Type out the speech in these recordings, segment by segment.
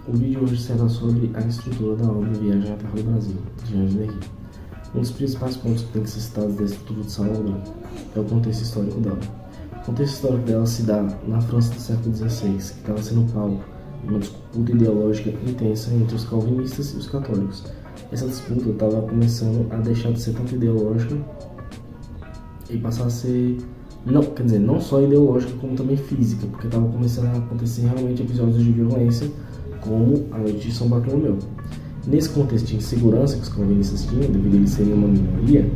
O vídeo hoje será sobre a estrutura da obra Viagem à Terra do Brasil, de Jean Genet. Um dos principais pontos que tem que ser citados da estrutura dessa obra é o contexto histórico dela. O contexto histórico dela se dá na França do século XVI, que estava sendo palco de uma disputa ideológica intensa entre os calvinistas e os católicos. Essa disputa estava começando a deixar de ser tanto ideológica e passar a ser, não só ideológica, como também física, porque estava começando a acontecer realmente episódios de violência, como a noite de São Bartolomeu. Nesse contexto de insegurança que os calvinistas tinham, devido a eles serem uma minoria,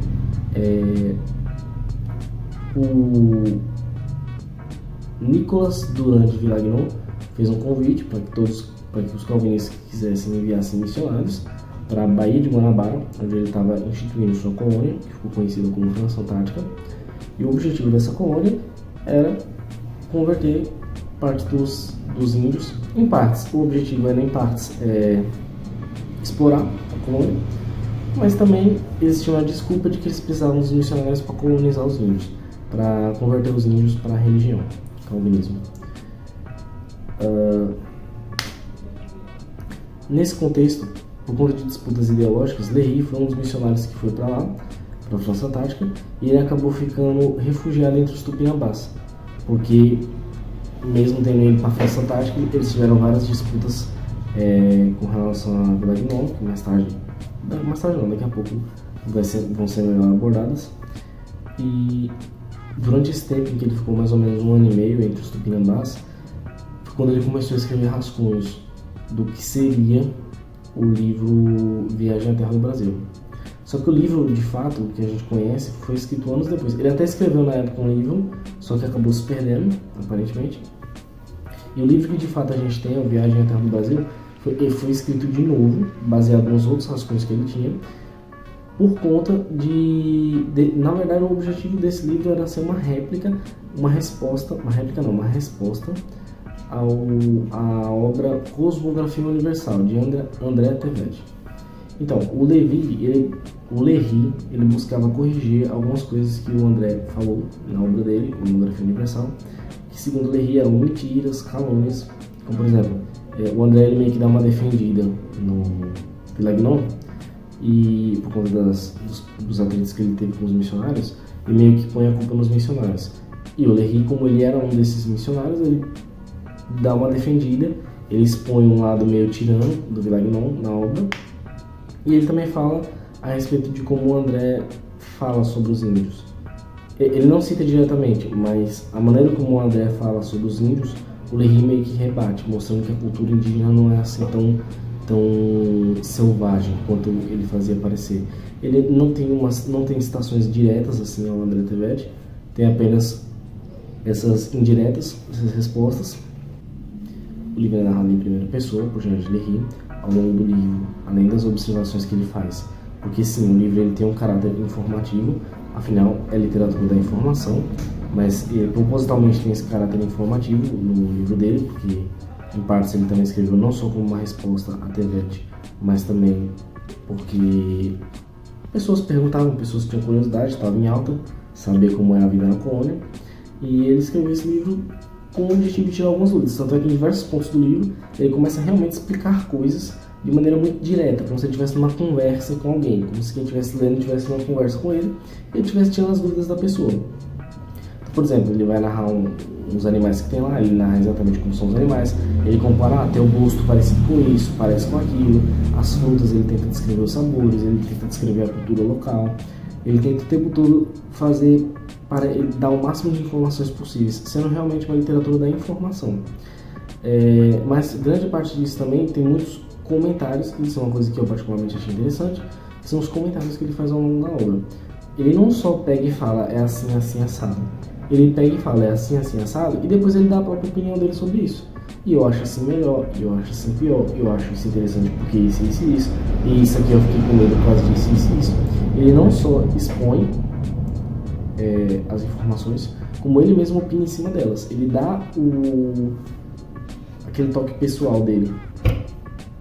o Nicolas Durand de Villagnon fez um convite para que os calvinistas que quisessem enviassem missionários para a Baía de Guanabara, onde ele estava instituindo sua colônia, que ficou conhecida como França Antártica. E o objetivo dessa colônia era converter parte dos índios em partes. O objetivo era, em partes, explorar a colônia, mas também existia uma desculpa de que eles precisavam dos missionários para colonizar os índios, para converter os índios para a religião, calvinismo. Nesse contexto, por conta de disputas ideológicas, Léry foi um dos missionários que foi para lá, para a França Antártica, e ele acabou ficando refugiado entre os Tupinambás, porque mesmo tendo ido para a França Antártica, eles tiveram várias disputas com relação a Villagnon, que mais tarde não, daqui a pouco vão ser melhor abordadas. E durante esse tempo em que ele ficou mais ou menos 1 ano e meio entre os Tupinambás, foi quando ele começou a escrever rascunhos do que seria o livro Viagem à Terra do Brasil. Só que o livro, de fato, que a gente conhece, foi escrito anos depois. Ele até escreveu na época um livro, só que acabou se perdendo, aparentemente. E o livro que de fato a gente tem, o Viagem à Terra do Brasil, foi escrito de novo, baseado nos outros rascunhos que ele tinha, por conta na verdade, o objetivo desse livro era ser uma resposta à obra Cosmografia Universal, de André Tevet. Então, o Léry, ele buscava corrigir algumas coisas que o André falou na obra dele, Cosmografia Universal, que segundo Léry eram mentiras, calúnias. Como, por exemplo, o André ele meio que dá uma defendida no Villagnon, e por conta dos atritos que ele teve com os missionários, ele meio que põe a culpa nos missionários. E o Léry, como ele era um desses missionários, ele dá uma defendida, ele expõe um lado meio tirano do Villagnon na obra, e ele também fala a respeito de como o André fala sobre os índios. Ele não cita diretamente, mas a maneira como o André fala sobre os índios, o Léry meio que rebate, mostrando que a cultura indígena não é assim tão selvagem quanto ele fazia parecer. Ele não tem citações diretas assim ao André Tevet, tem apenas essas indiretas, essas respostas. O livro é narrado em primeira pessoa por Jean Genet ao longo do livro, além das observações que ele faz, porque sim, o livro ele tem um caráter informativo, afinal é literatura da informação, mas ele propositalmente tem esse caráter informativo no livro dele, porque em partes ele também escreveu não só como uma resposta a Tevet, mas também porque pessoas perguntavam, pessoas tinham curiosidade, estava em alta, saber como é a vida na colônia, e ele escreveu esse livro com o objetivo de tirar algumas dúvidas. Tanto é que em diversos pontos do livro ele começa a realmente explicar coisas de maneira muito direta, como se ele estivesse numa conversa com alguém, como se quem estivesse lendo estivesse numa conversa com ele e ele estivesse tirando as dúvidas da pessoa. Então, por exemplo, ele vai narrar uns animais que tem lá, ele narra exatamente como são os animais, ele compara, tem o gosto parecido com isso, parece com aquilo, as frutas ele tenta descrever os sabores, ele tenta descrever a cultura local, ele tenta o tempo todo fazer para ele dar o máximo de informações possíveis, sendo realmente uma literatura da informação. Mas grande parte disso também tem muitos comentários, e isso é uma coisa que eu particularmente achei interessante, que são os comentários que ele faz ao longo da obra. Ele não só pega e fala, é assim, assim, assado. Ele pega e fala, é assim, assim, assado, e depois ele dá a própria opinião dele sobre isso. E eu acho assim melhor, e eu acho assim pior, e eu acho isso interessante porque isso, isso e isso, e isso aqui eu fiquei com medo por causa disso, isso e isso. Ele não só expõe as informações, como ele mesmo opina em cima delas. Ele dá aquele toque pessoal dele.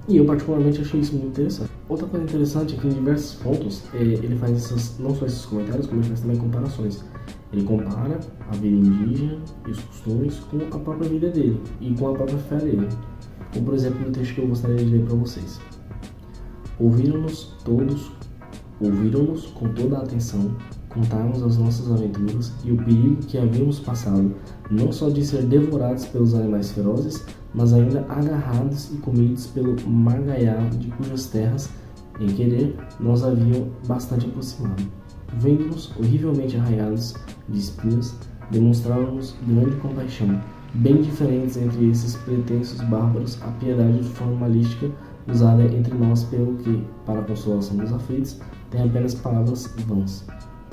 E eu particularmente achei isso muito interessante. Outra coisa interessante é que em diversos pontos ele faz não só esses comentários, como ele faz também comparações. Ele compara a vida indígena e os costumes com a própria vida dele e com a própria fé dele. Ou, por exemplo, no texto que eu gostaria de ler para vocês. Ouviram-nos com toda a atenção, contaram-nos as nossas aventuras e o perigo que havíamos passado, não só de ser devorados pelos animais ferozes, mas ainda agarrados e comidos pelo margaiá de cujas terras, em querer, nós haviam bastante aproximado. Vendo-nos horrivelmente arranhados de espinhos, demonstraram-nos grande compaixão, bem diferentes entre esses pretensos bárbaros a piedade formalística usada entre nós pelo que, para a consolação dos aflitos, tem apenas palavras vãs.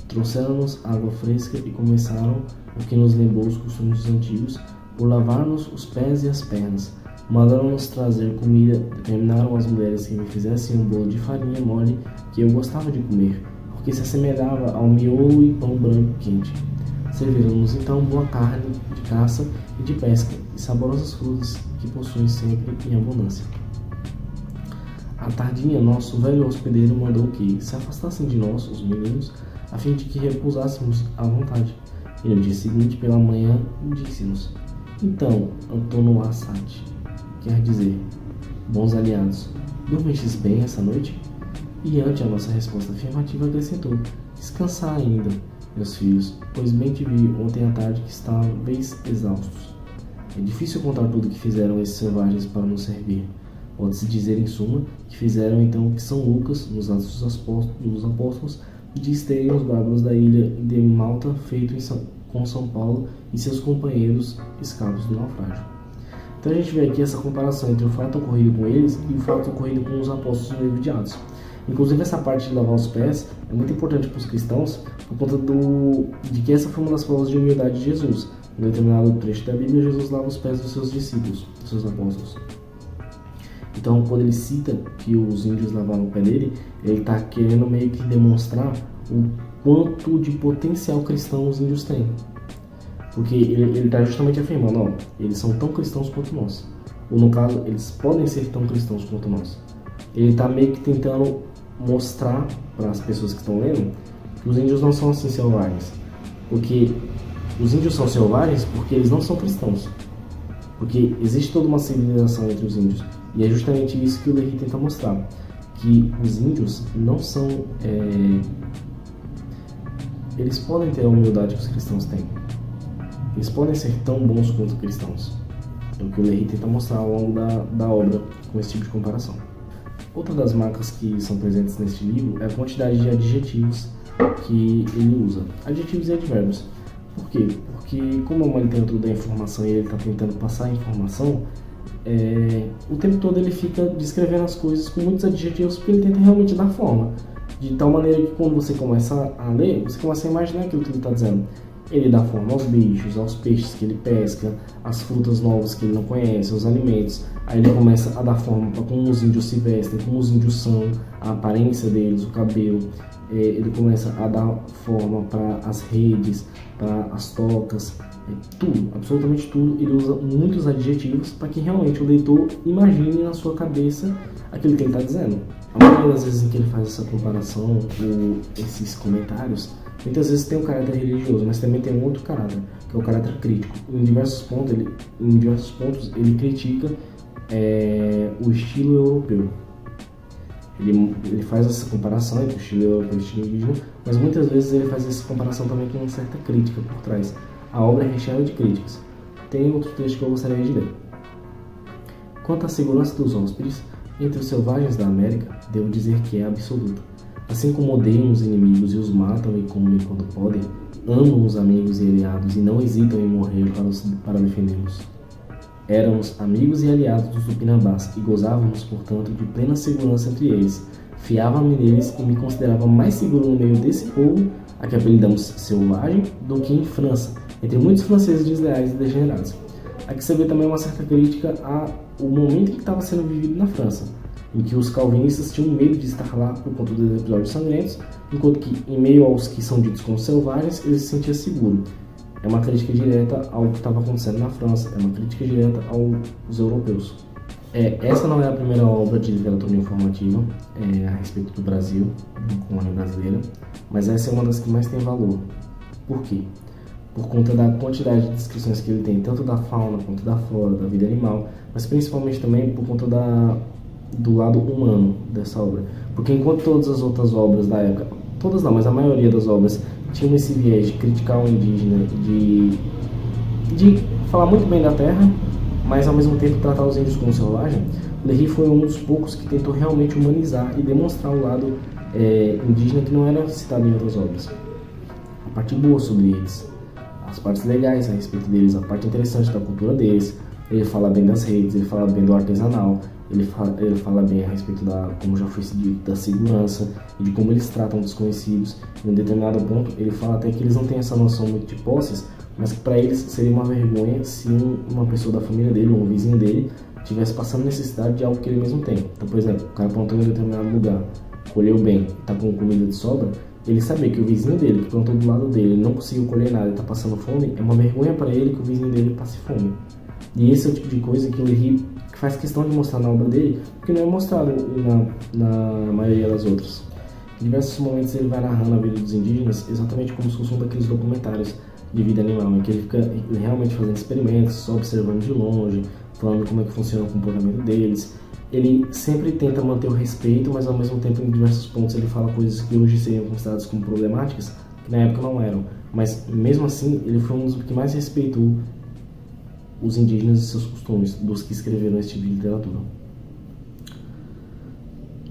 Trouxeram-nos água fresca e começaram, o que nos lembrou os costumes antigos, por lavar-nos os pés e as pernas. Mandaram-nos trazer comida, determinaram as mulheres que me fizessem um bolo de farinha mole que eu gostava de comer, porque se assemelhava ao miolo e pão branco quente. Serviram-nos então boa carne de caça e de pesca, e saborosas frutas que possuem sempre em abundância. À tardinha, nosso velho hospedeiro mandou que se afastassem de nós, os meninos, a fim de que repousássemos à vontade. E no dia seguinte, pela manhã, disse-nos: Então, Antono Assad, quer dizer, bons aliados, dormistes bem essa noite? E ante a nossa resposta afirmativa acrescentou: Descansar ainda, meus filhos, pois bem te vi ontem à tarde que estáveis exaustos. É difícil contar tudo o que fizeram esses selvagens para nos servir. Pode-se dizer, em suma, que fizeram então o que São Lucas, nos Atos dos Apóstolos, diz terem os bárbaros da ilha de Malta feito com São Paulo e seus companheiros escravos do naufrágio. Então a gente vê aqui essa comparação entre o fato ocorrido com eles e o fato ocorrido com os apóstolos no livro de Atos. Inclusive essa parte de lavar os pés é muito importante para os cristãos por conta de que essa foi uma das provas de humildade de Jesus. Em determinado trecho da Bíblia, Jesus lava os pés dos seus discípulos, dos seus apóstolos. Então, quando ele cita que os índios lavaram o pé dele, ele está querendo meio que demonstrar o quanto de potencial cristão os índios têm. Porque ele está justamente afirmando, ó, eles são tão cristãos quanto nós. Ou no caso, eles podem ser tão cristãos quanto nós. Ele está meio que tentando mostrar para as pessoas que estão lendo que os índios não são assim selvagens. Porque os índios são selvagens porque eles não são cristãos. Porque existe toda uma civilização entre os índios. E é justamente isso que o Lehi tenta mostrar. Que os índios não são... Eles podem ter a humildade que os cristãos têm. Eles podem ser tão bons quanto cristãos. É o que o Lehi tenta mostrar ao longo da obra com esse tipo de comparação. Outra das marcas que são presentes neste livro é a quantidade de adjetivos que ele usa. Adjetivos e advérbios. Por quê? Porque como é uma literatura da informação e ele está tentando passar a informação, o tempo todo ele fica descrevendo as coisas com muitos adjetivos porque ele tenta realmente dar forma. De tal maneira que quando você começa a ler, você começa a imaginar aquilo que ele está dizendo. Ele dá forma aos bichos, aos peixes que ele pesca, às frutas novas que ele não conhece, aos alimentos. Aí ele começa a dar forma para como os índios se vestem, como os índios são, a aparência deles, o cabelo. Ele começa a dar forma para as redes, para as tocas, tudo, absolutamente tudo. Ele usa muitos adjetivos para que realmente o leitor imagine na sua cabeça aquilo que ele está dizendo. A maioria das vezes em que ele faz essa comparação, ou esses comentários, muitas vezes tem um caráter religioso, mas também tem um outro caráter, que é o caráter crítico. Em diversos pontos ele critica o estilo europeu. Ele faz essa comparação entre o estilo europeu e o estilo indígena, mas muitas vezes ele faz essa comparação também com uma certa crítica por trás. A obra é recheada de críticas. Tem outro texto que eu gostaria de ler. Quanto à segurança dos hóspedes, entre os selvagens da América, devo dizer que é absoluta. Assim como odeiam os inimigos e os matam e comem quando podem, amam os amigos e aliados e não hesitam em morrer para defendê-los. Éramos amigos e aliados dos Tupinambás e gozávamos, portanto, de plena segurança entre eles. Fiava-me neles e me considerava mais seguro no meio desse povo, a que apelidamos selvagem, do que em França, entre muitos franceses desleais e degenerados. Aqui você vê também uma certa crítica ao momento que estava sendo vivido na França, em que os calvinistas tinham medo de estar lá por conta dos episódios sangrentos, enquanto que, em meio aos que são ditos como selvagens, eles se sentiam seguros. É uma crítica direta ao que estava acontecendo na França, é uma crítica direta aos europeus. Essa não é a primeira obra de literatura informativa a respeito do Brasil, com a colônia brasileira, mas essa é uma das que mais tem valor. Por quê? por conta da quantidade de descrições que ele tem, tanto da fauna quanto da flora, da vida animal, mas principalmente também por conta do lado humano dessa obra. Porque enquanto todas as outras obras da época, todas não, mas a maioria das obras tinham esse viés de criticar o indígena, de falar muito bem da terra, mas ao mesmo tempo tratar os índios como selvagem, Léry foi um dos poucos que tentou realmente humanizar e demonstrar o lado indígena que não era citado em outras obras. A parte boa sobre eles, as partes legais a respeito deles, a parte interessante da cultura deles. Ele fala bem das redes, ele fala bem do artesanal, ele fala bem a respeito como já foi dito, da segurança e de como eles tratam desconhecidos. Em um determinado ponto, ele fala até que eles não têm essa noção muito de posses, mas que para eles seria uma vergonha se uma pessoa da família dele ou um vizinho dele estivesse passando necessidade de algo que ele mesmo tem. Então, por exemplo, o cara plantou em um determinado lugar, colheu bem, está com comida de sobra, ele saber que o vizinho dele, que plantou do lado dele, não conseguiu colher nada e está passando fome, é uma vergonha para ele que o vizinho dele passe fome. E esse é o tipo de coisa que o Léry faz questão de mostrar na obra dele, porque não é mostrado na maioria das outras. Em diversos momentos ele vai narrando a vida dos indígenas exatamente como se fosse um daqueles documentários de vida animal, em que ele fica realmente fazendo experimentos, só observando de longe, falando como é que funciona o comportamento deles. Ele sempre tenta manter o respeito, mas ao mesmo tempo em diversos pontos ele fala coisas que hoje seriam consideradas como problemáticas, que na época não eram. Mas mesmo assim ele foi um dos que mais respeitou os indígenas e seus costumes, dos que escreveram esse tipo de literatura.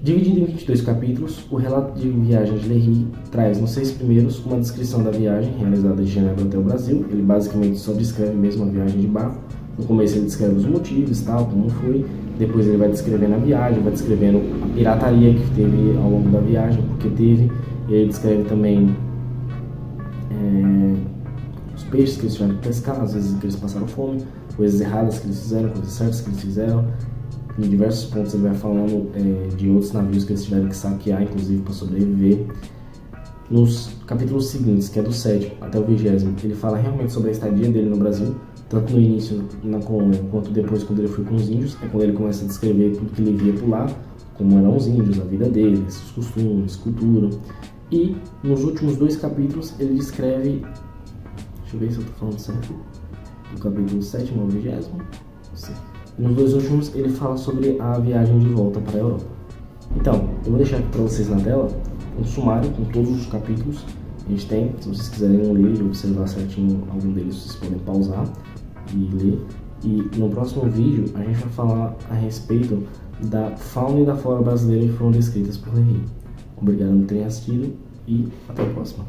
Dividido em 22 capítulos, o relato de viagem de Léry traz nos 6 primeiros uma descrição da viagem realizada de Genebra até o Brasil. Ele basicamente só descreve mesmo a viagem de barco. No começo ele descreve os motivos, tal, como foi. Depois ele vai descrevendo a viagem, vai descrevendo a pirataria que teve ao longo da viagem, porque teve. E ele descreve também os peixes que eles tiveram que pescar, às vezes que eles passaram fome, coisas erradas que eles fizeram, coisas certas que eles fizeram. Em diversos pontos ele vai falando de outros navios que eles tiveram que saquear, inclusive, para sobreviver. Nos capítulos seguintes, que é do 7º até o 20º, ele fala realmente sobre a estadia dele no Brasil, tanto no início na colônia, quanto depois quando ele foi com os índios. É quando ele começa a descrever tudo que ele via por lá, como eram os índios, a vida deles, os costumes, cultura. E nos últimos 2 capítulos ele descreve, deixa eu ver se eu estou falando certo, do capítulo 7º ao 20º, sim. Nos 2 últimos ele fala sobre a viagem de volta para a Europa. Então, eu vou deixar aqui para vocês na tela um sumário com todos os capítulos que a gente tem. Se vocês quiserem ler e observar certinho algum deles, vocês podem pausar e ler. E no próximo vídeo a gente vai falar a respeito da fauna e da flora brasileira que foram descritas por Léry. Obrigado por terem assistido e até a próxima.